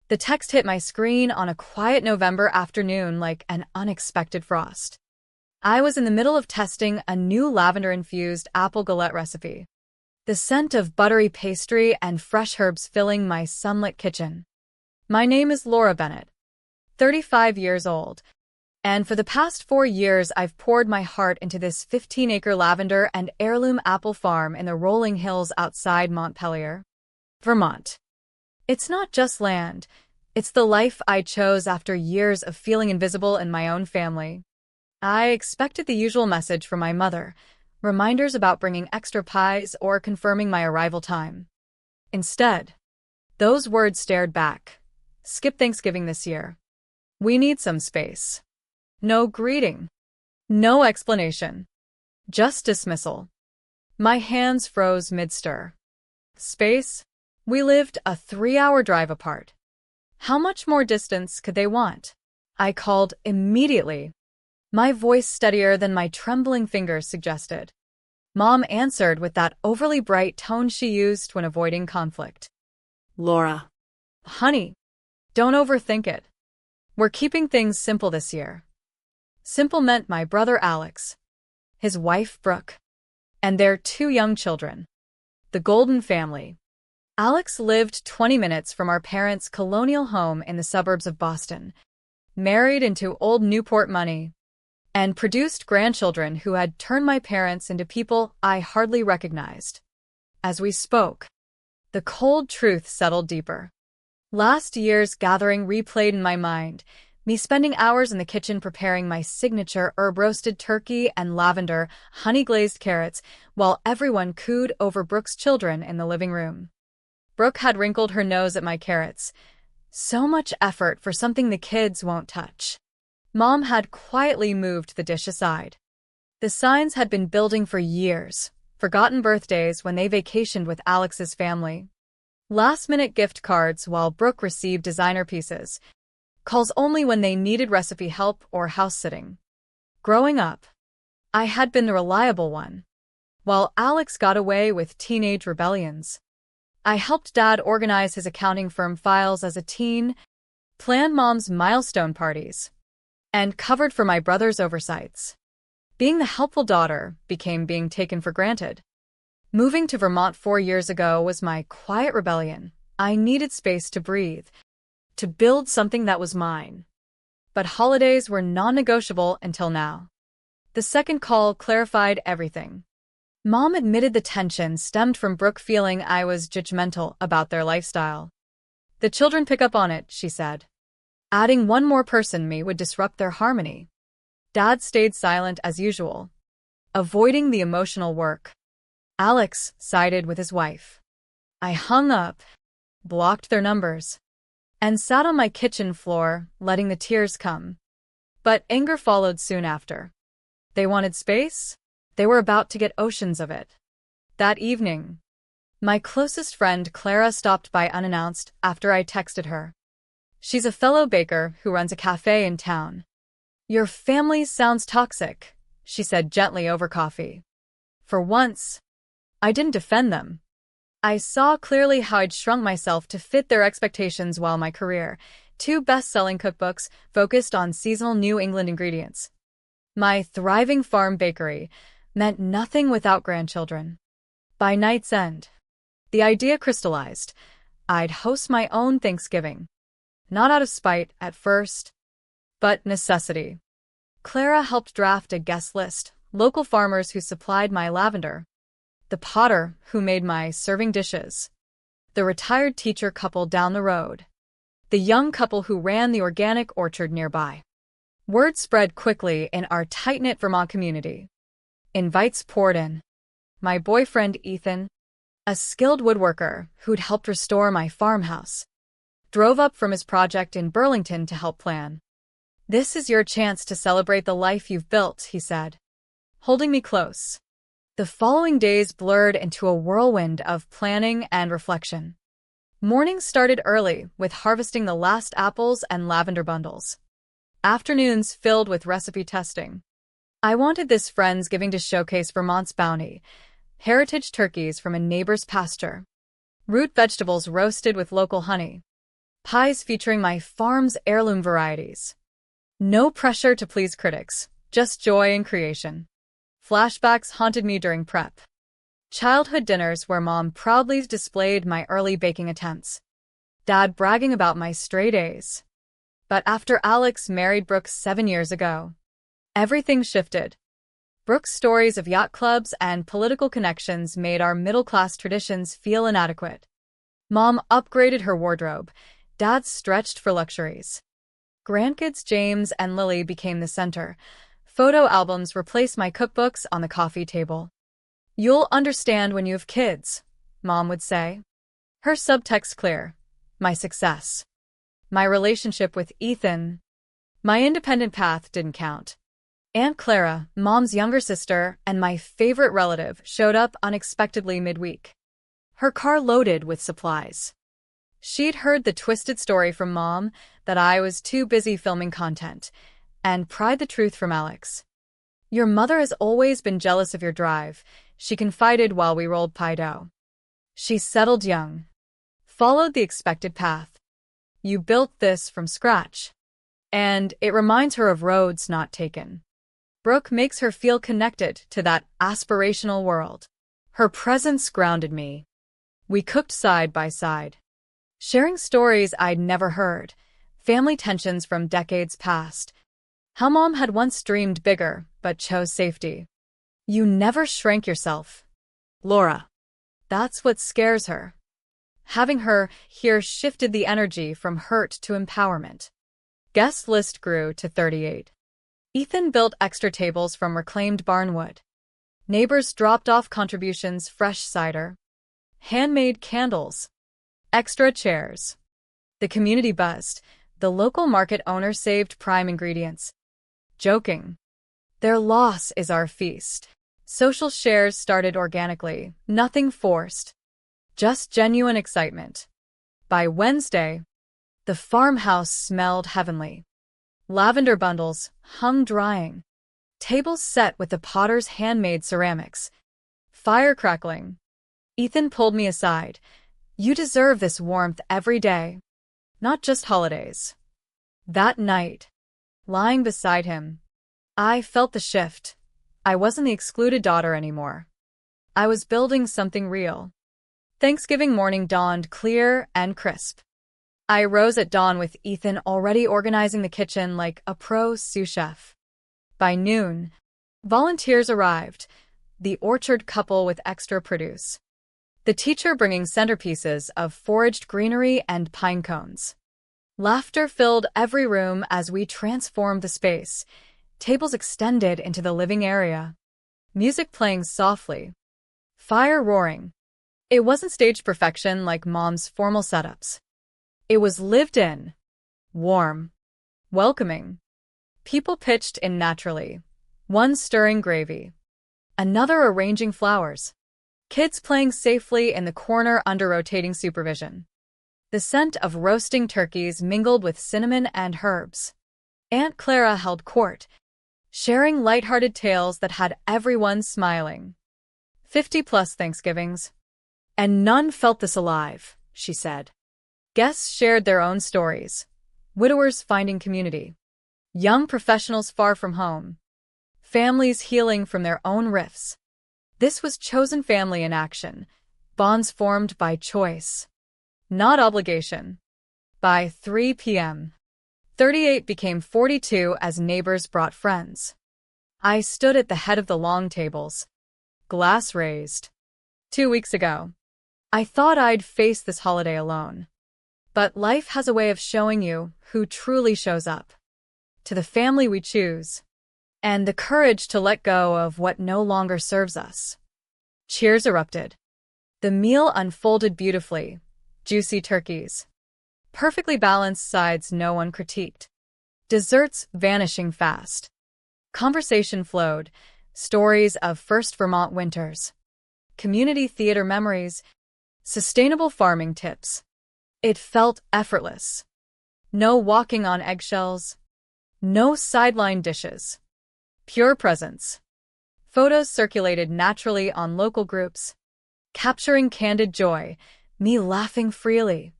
The text hit my screen on a quiet November afternoon like an unexpected frost. I was in the middle of testing a new lavender-infused apple galette recipe. The scent of buttery pastry and fresh herbs filling my sunlit kitchen. My name is Laura Bennett, 35 years old, and for the past 4 years I've poured my heart into this 15-acre lavender and heirloom apple farm in the rolling hills outside Montpelier, Vermont. It's not just land, it's the life I chose after years of feeling invisible in my own family. I expected the usual message from my mother, reminders about bringing extra pies or confirming my arrival time. Instead, those words stared back. Skip Thanksgiving this year. We need some space. No greeting. No explanation. Just dismissal. My hands froze mid-stir. Space? We lived a 3-hour drive apart. How much more distance could they want? I called immediately, my voice steadier than my trembling fingers suggested. Mom answered with that overly bright tone she used when avoiding conflict. Laura. Honey, don't overthink it. We're keeping things simple this year. Simple meant my brother Alex, his wife Brooke, and their 2 young children. The Golden family. Alex lived 20 minutes from our parents' colonial home in the suburbs of Boston, married into old Newport money, and produced grandchildren who had turned my parents into people I hardly recognized. As we spoke, the cold truth settled deeper. Last year's gathering replayed in my mind, me spending hours in the kitchen preparing my signature herb-roasted turkey and lavender, honey-glazed carrots, while everyone cooed over Brooke's children in the living room. Brooke had wrinkled her nose at my carrots. So much effort for something the kids won't touch. Mom had quietly moved the dish aside. The signs had been building for years, forgotten birthdays when they vacationed with Alex's family. Last-minute gift cards while Brooke received designer pieces. Calls only when they needed recipe help or house-sitting. Growing up, I had been the reliable one, while Alex got away with teenage rebellions. I helped Dad organize his accounting firm files as a teen, planned Mom's milestone parties, and covered for my brother's oversights. Being the helpful daughter became being taken for granted. Moving to Vermont 4 years ago was my quiet rebellion. I needed space to breathe, to build something that was mine. But holidays were non-negotiable until now. The second call clarified everything. Mom admitted the tension stemmed from Brooke feeling I was judgmental about their lifestyle. The children pick up on it, she said. Adding one more person me would disrupt their harmony. Dad stayed silent as usual, avoiding the emotional work. Alex sided with his wife. I hung up, blocked their numbers, and sat on my kitchen floor, letting the tears come. But anger followed soon after. They wanted space? They were about to get oceans of it. That evening, my closest friend Clara stopped by unannounced after I texted her. She's a fellow baker who runs a cafe in town. Your family sounds toxic, she said gently over coffee. For once, I didn't defend them. I saw clearly how I'd shrunk myself to fit their expectations while my career, 2 best-selling cookbooks focused on seasonal New England ingredients. My thriving farm bakery meant nothing without grandchildren. By night's end, the idea crystallized. I'd host my own Thanksgiving. Not out of spite at first, but necessity. Clara helped draft a guest list, local farmers who supplied my lavender, the potter who made my serving dishes, the retired teacher couple down the road, the young couple who ran the organic orchard nearby. Word spread quickly in our tight-knit Vermont community. Invites poured in. My boyfriend Ethan, a skilled woodworker who'd helped restore my farmhouse, drove up from his project in Burlington to help plan. This is your chance to celebrate the life you've built, he said, holding me close. The following days blurred into a whirlwind of planning and reflection. Mornings started early with harvesting the last apples and lavender bundles. Afternoons filled with recipe testing. I wanted this Friendsgiving to showcase Vermont's bounty, heritage turkeys from a neighbor's pasture, root vegetables roasted with local honey, Pies featuring my farm's heirloom varieties. No pressure to please critics, just joy in creation. Flashbacks haunted me during prep. Childhood dinners where Mom proudly displayed my early baking attempts. Dad bragging about my straight A's. But after Alex married Brooke 7 years ago, everything shifted. Brooke's stories of yacht clubs and political connections made our middle-class traditions feel inadequate. Mom upgraded her wardrobe. Dad stretched for luxuries. Grandkids James and Lily became the center. Photo albums replaced my cookbooks on the coffee table. "You'll understand when you have kids," Mom would say. Her subtext clear. My success. My relationship with Ethan. My independent path didn't count. Aunt Clara, Mom's younger sister, and my favorite relative showed up unexpectedly midweek. Her car loaded with supplies. She'd heard the twisted story from Mom that I was too busy filming content, and pried the truth from Alex. "Your mother has always been jealous of your drive," she confided while we rolled pie dough. "She settled young. Followed the expected path. You built this from scratch." And it reminds her of roads not taken. Brooke makes her feel connected to that aspirational world. Her presence grounded me. We cooked side by side, sharing stories I'd never heard, family tensions from decades past, how Mom had once dreamed bigger but chose safety. You never shrank yourself, Laura. That's what scares her. Having her here shifted the energy from hurt to empowerment. Guest list grew to 38. Ethan built extra tables from reclaimed barnwood. Neighbors dropped off contributions, fresh cider, handmade candles, extra chairs. The community buzzed. The local market owner saved prime ingredients, joking, "Their loss is our feast." Social shares started organically, nothing forced, just genuine excitement. By Wednesday, the farmhouse smelled heavenly. Lavender bundles hung drying, tables set with the potter's handmade ceramics, fire crackling. Ethan pulled me aside. "You deserve this warmth every day, not just holidays." That night, lying beside him, I felt the shift. I wasn't the excluded daughter anymore. I was building something real. Thanksgiving morning dawned clear and crisp. I rose at dawn with Ethan already organizing the kitchen like a pro sous chef. By noon, volunteers arrived, the orchard couple with extra produce, the teacher bringing centerpieces of foraged greenery and pine cones. Laughter filled every room as we transformed the space. Tables extended into the living area. Music playing softly. Fire roaring. It wasn't staged perfection like Mom's formal setups. It was lived in. Warm. Welcoming. People pitched in naturally. One stirring gravy. Another arranging flowers. Kids playing safely in the corner under rotating supervision. The scent of roasting turkeys mingled with cinnamon and herbs. Aunt Clara held court, sharing lighthearted tales that had everyone smiling. 50-plus Thanksgivings. And none felt this alive, she said. Guests shared their own stories. Widowers finding community. Young professionals far from home. Families healing from their own rifts. This was chosen family in action. Bonds formed by choice, not obligation. By 3 p.m., 38 became 42 as neighbors brought friends. I stood at the head of the long tables, glass raised. 2 weeks ago, I thought I'd face this holiday alone. But life has a way of showing you who truly shows up. To the family we choose. And the courage to let go of what no longer serves us. Cheers erupted. The meal unfolded beautifully. Juicy turkeys. Perfectly balanced sides no one critiqued. Desserts vanishing fast. Conversation flowed. Stories of first Vermont winters. Community theater memories. Sustainable farming tips. It felt effortless. No walking on eggshells. No sideline dishes. Pure presence. Photos circulated naturally on local groups, capturing candid joy, me laughing freely.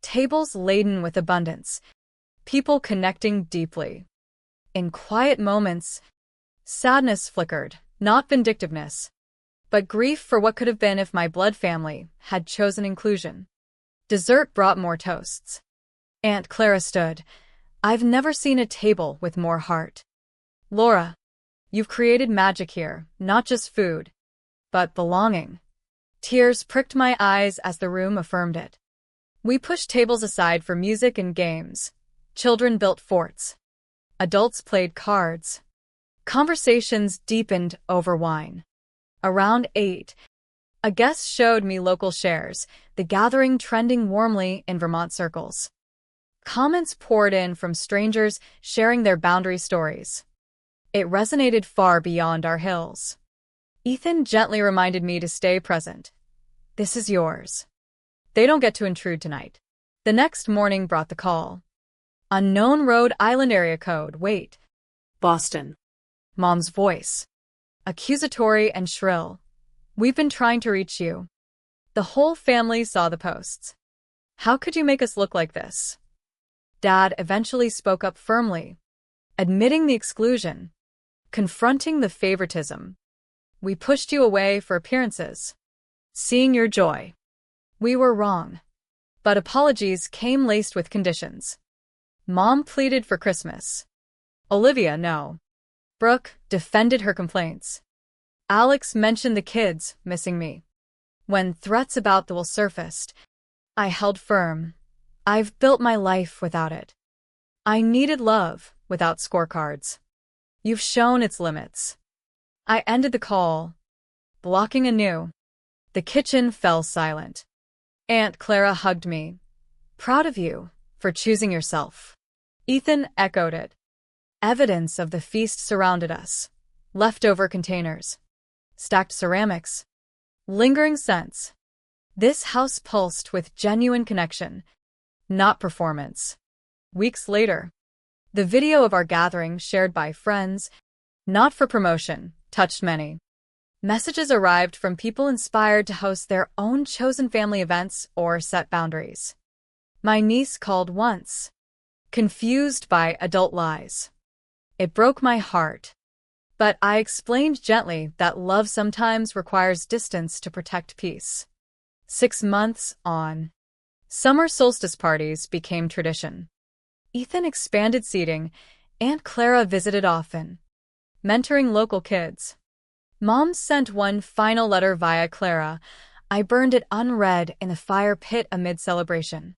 Tables laden with abundance, people connecting deeply. In quiet moments, sadness flickered, not vindictiveness, but grief for what could have been if my blood family had chosen inclusion. Dessert brought more toasts. Aunt Clara stood. I've never seen a table with more heart. Laura, you've created magic here, not just food, but belonging. Tears pricked my eyes as the room affirmed it. We pushed tables aside for music and games. Children built forts. Adults played cards. Conversations deepened over wine. Around 8, a guest showed me local shares, the gathering trending warmly in Vermont circles. Comments poured in from strangers sharing their boundary stories. It resonated far beyond our hills. Ethan gently reminded me to stay present. This is yours. They don't get to intrude tonight. The next morning brought the call. Unknown Rhode Island area code. Wait. Boston. Mom's voice. Accusatory and shrill. We've been trying to reach you. The whole family saw the posts. How could you make us look like this? Dad eventually spoke up firmly, admitting the exclusion, confronting the favoritism. We pushed you away for appearances. Seeing your joy. We were wrong. But apologies came laced with conditions. Mom pleaded for Christmas. Olivia, no. Brooke defended her complaints. Alex mentioned the kids missing me. When threats about the will surfaced, I held firm. I've built my life without it. I needed love without scorecards. You've shown its limits. I ended the call, blocking anew. The kitchen fell silent. Aunt Clara hugged me. Proud of you for choosing yourself. Ethan echoed it. Evidence of the feast surrounded us. Leftover containers. Stacked ceramics. Lingering scents. This house pulsed with genuine connection, not performance. Weeks later, the video of our gathering shared by friends, not for promotion, touched many. Messages arrived from people inspired to host their own chosen family events or set boundaries. My niece called once, confused by adult lies. It broke my heart. But I explained gently that love sometimes requires distance to protect peace. 6 months on, summer solstice parties became tradition. Ethan expanded seating. Aunt Clara visited often, mentoring local kids. Mom sent one final letter via Clara. I burned it unread in the fire pit amid celebration,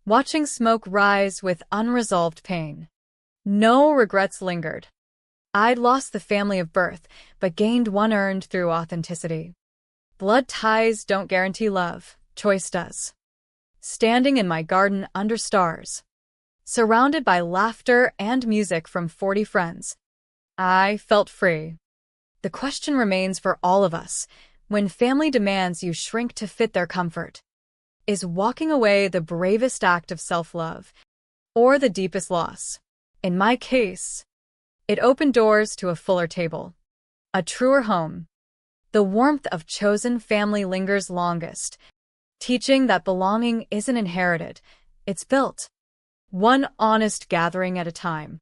watching smoke rise with unresolved pain. No regrets lingered. I'd lost the family of birth, but gained one earned through authenticity. Blood ties don't guarantee love, choice does. Standing in my garden under stars, surrounded by laughter and music from 40 friends, I felt free. The question remains for all of us. When family demands you shrink to fit their comfort, is walking away the bravest act of self-love, or the deepest loss? In my case, it opened doors to a fuller table, a truer home. The warmth of chosen family lingers longest, teaching that belonging isn't inherited, it's built, one honest gathering at a time.